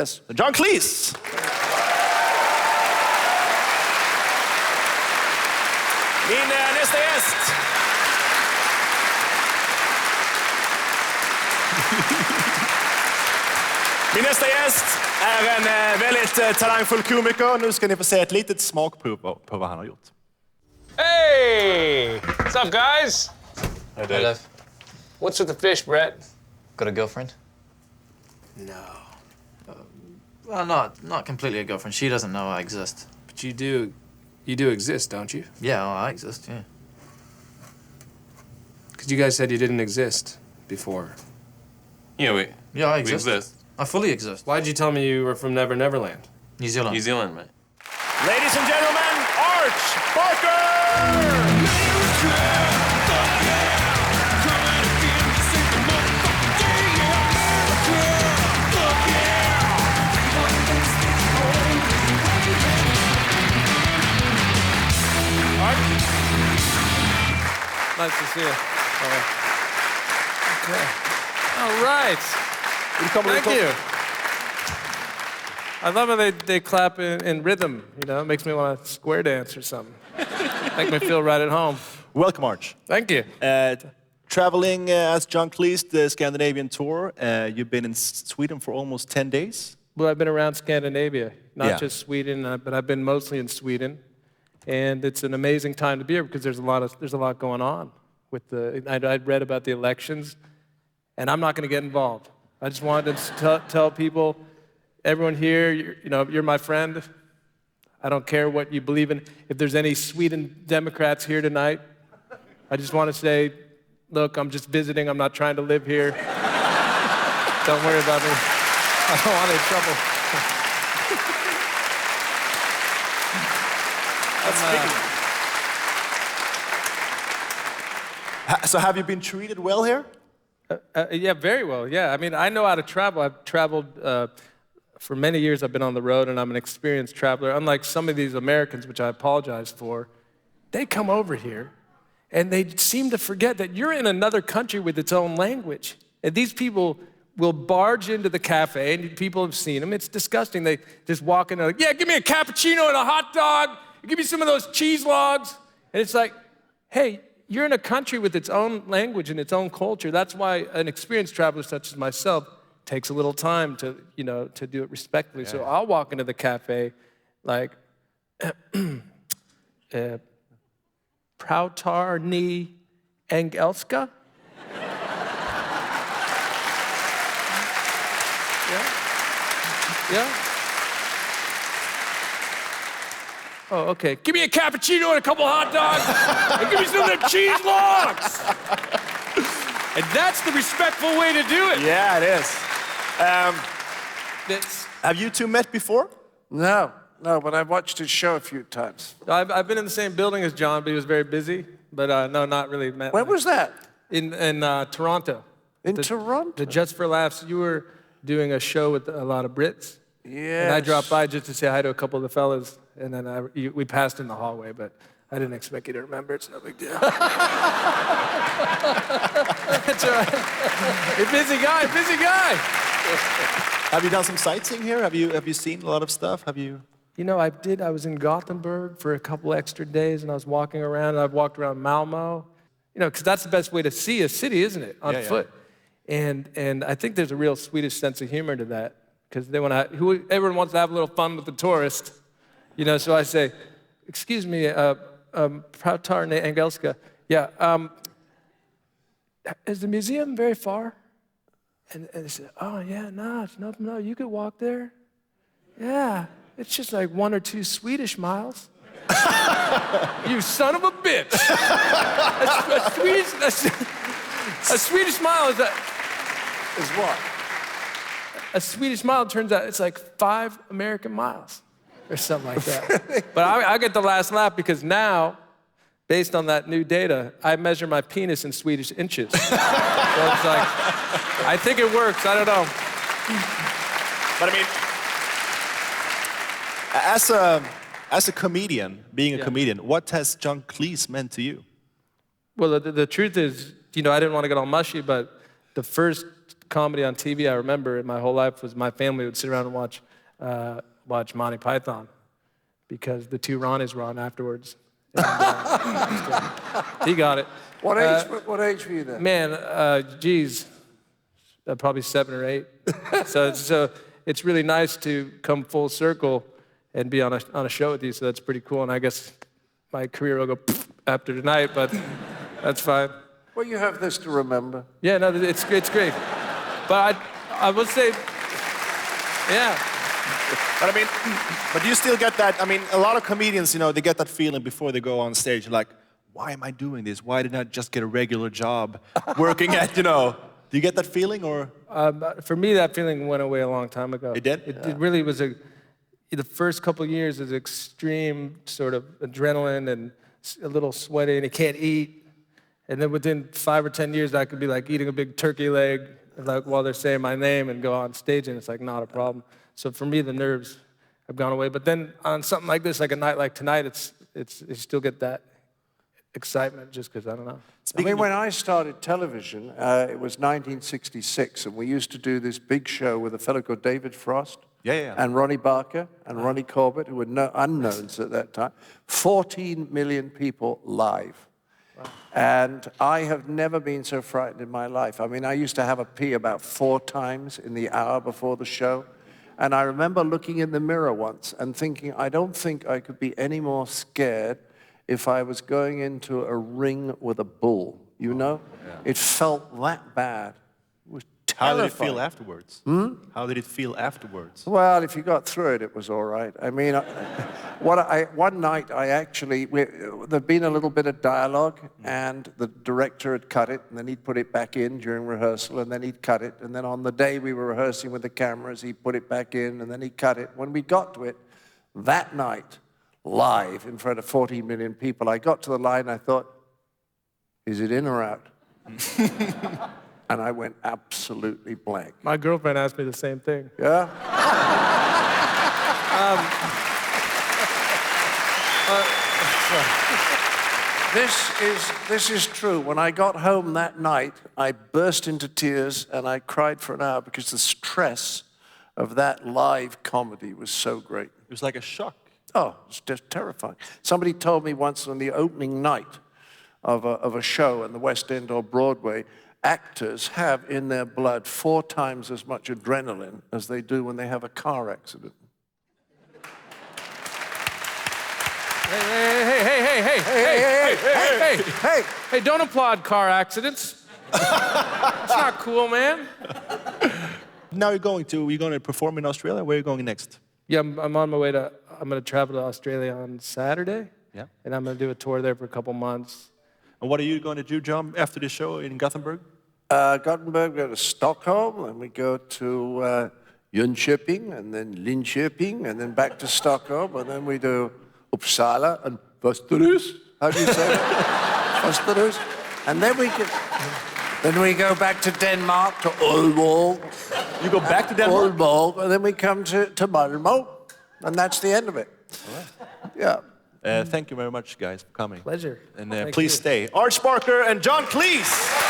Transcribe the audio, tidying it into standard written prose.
Yes. John Cleese. Min nästa gäst. Min nästa gäst är en väldigt talangfull komiker. Nu ska ni få se ett litet smakprov på vad han har gjort. Hey! What's up, guys? Hey, Dave. What's with the fish, Brett? Got a girlfriend? No. Well, not completely a girlfriend. She doesn't know I exist. But you do exist, don't you? Yeah, well, I exist, yeah. Because you guys said you didn't exist before. Yeah, Yeah, I we exist. exist. I fully exist. Why'd you tell me you were from Never Never Land? New Zealand. New Zealand, mate. Ladies and gentlemen, Arj Barker! Nice to see you. Okay. All right. Thank you. I love how they clap in rhythm, you know? It makes me want to square dance or something. Make me feel right at home. Welcome, Arj. Thank you. Traveling as John Cleese, the Scandinavian tour. You've been in Sweden for almost 10 days. Well, I've been around Scandinavia, not Yeah. just Sweden, but I've been mostly in Sweden. And it's an amazing time to be here because there's a lot going on with I'd read about the elections, and I'm not going to get involved. I just wanted to tell people, everyone here, you're my friend. I don't care what you believe in. If there's any Sweden Democrats here tonight, I just want to say, look, I'm just visiting. I'm not trying to live here. Don't worry about me. I don't want any trouble. So have you been treated well here? Yeah, very well, yeah. I mean, I know how to travel. I've traveled, for many years I've been on the road, and I'm an experienced traveler. Unlike some of these Americans, which I apologize for, they come over here, and they seem to forget that you're in another country with its own language. And these people will barge into the cafe, and people have seen them. It's disgusting. They just walk in, they're like, yeah, give me a cappuccino and a hot dog. Give me some of those cheese logs. And it's like, hey, you're in a country with its own language and its own culture. That's why an experienced traveler such as myself takes a little time to do it respectfully. Yeah. So I'll walk into the cafe like, Prautar ni Engelska? Yeah? Oh, okay. Give me a cappuccino and a couple hot dogs, and give me some of them cheese logs. And that's the respectful way to do it. Yeah, it is. Have you two met before? No, but I've watched his show a few times. I've been in the same building as John, but he was very busy. But no, not really. Where was that? In Toronto. In Toronto? The Just for Laughs. You were doing a show with a lot of Brits. Yes. And I dropped by just to say hi to a couple of the fellas, and then we passed in the hallway, but I didn't expect you to remember. It's no big deal. That's all right. You're busy guy. Have you done some sightseeing here? Have you seen a lot of stuff? Have you? You know, I did. I was in Gothenburg for a couple extra days, and I was walking around, and I've walked around Malmo. You know, because that's the best way to see a city, isn't it? On foot. Yeah. And I think there's a real Swedish sense of humor to that. Because everyone wants to have a little fun with the tourist, you know. So I say, "Excuse me, Prautar ni Engelska? Yeah, is the museum very far?" And they said, "Oh yeah, no, you could walk there. Yeah, it's just like 1 or 2 Swedish miles." You son of a bitch! A Swedish mile is what? A Swedish mile, turns out, it's like 5 American miles or something like that. But I get the last laugh because now, based on that new data, I measure my penis in Swedish inches. So it's like, I think it works, I don't know. But I mean, as a comedian, being a comedian, what has John Cleese meant to you? Well, the truth is, you know, I didn't want to get all mushy, but the first comedy on TV, I remember in my whole life was my family would sit around and watch Monty Python because the two Ronnies were on afterwards. And, he got it. What age were you then? Man, geez, probably 7 or 8. so it's really nice to come full circle and be on a show with you. So that's pretty cool. And I guess my career will go after tonight, but that's fine. Well, you have this to remember. Yeah, no, it's great. But I will say, yeah. But I mean, but you still get that. I mean, a lot of comedians, they get that feeling before they go on stage, like, why am I doing this? Why didn't I just get a regular job working at, Do you get that feeling, or? For me, that feeling went away a long time ago. It did? It really was the first couple of years is extreme sort of adrenaline and a little sweaty, and you can't eat. And then within 5 or 10 years, I could be like eating a big turkey leg, like while they're saying my name, and go on stage, and it's like not a problem. So for me, the nerves have gone away. But then on something like this, like a night like tonight, you still get that excitement just because, I don't know. When I started television, it was 1966, and we used to do this big show with a fellow called David Frost. Yeah. And Ronnie Barker and Ronnie Corbett, who were unknowns at that time. 14 million people live. Wow. And I have never been so frightened in my life. I mean, I used to have a pee about 4 times in the hour before the show. And I remember looking in the mirror once and thinking, I don't think I could be any more scared if I was going into a ring with a bull, Yeah. It felt that bad. It was terrifying. How did it feel afterwards? How did it feel afterwards? Well, if you got through it, it was all right. I mean, one night there'd been a little bit of dialogue, and the director had cut it, and then he'd put it back in during rehearsal, and then he'd cut it, and then on the day we were rehearsing with the cameras, he'd put it back in, and then he'd cut it. When we got to it, that night, live in front of 14 million people, I got to the line, I thought, is it in or out? And I went absolutely blank. My girlfriend asked me the same thing. Yeah? This is true. When I got home that night, I burst into tears and I cried for an hour because the stress of that live comedy was so great. It was like a shock. Oh, it's just terrifying. Somebody told me once on the opening night of a show in the West End or Broadway, actors have in their blood 4 times as much adrenaline as they do when they have a car accident. Hey, don't applaud car accidents. It's not cool, man. Now you're going to perform in Australia? Where are you going next? Yeah, I'm on my way I'm going to travel to Australia on Saturday. Yeah. And I'm going to do a tour there for a couple months. And what are you going to do, John, after this show in Gothenburg? Gothenburg, we go to Stockholm, and we go to Jönköping, and then Linköping, and then back to Stockholm, and then we do Uppsala and Västerås. How do you say that? Västerås. And then we go back to Denmark, to Aalborg. You go back to Denmark? Aalborg, and then we come to Malmö, and that's the end of it. All right. Yeah. Thank you very much, guys, for coming. Pleasure. And please stay. Arj Barker and John Cleese.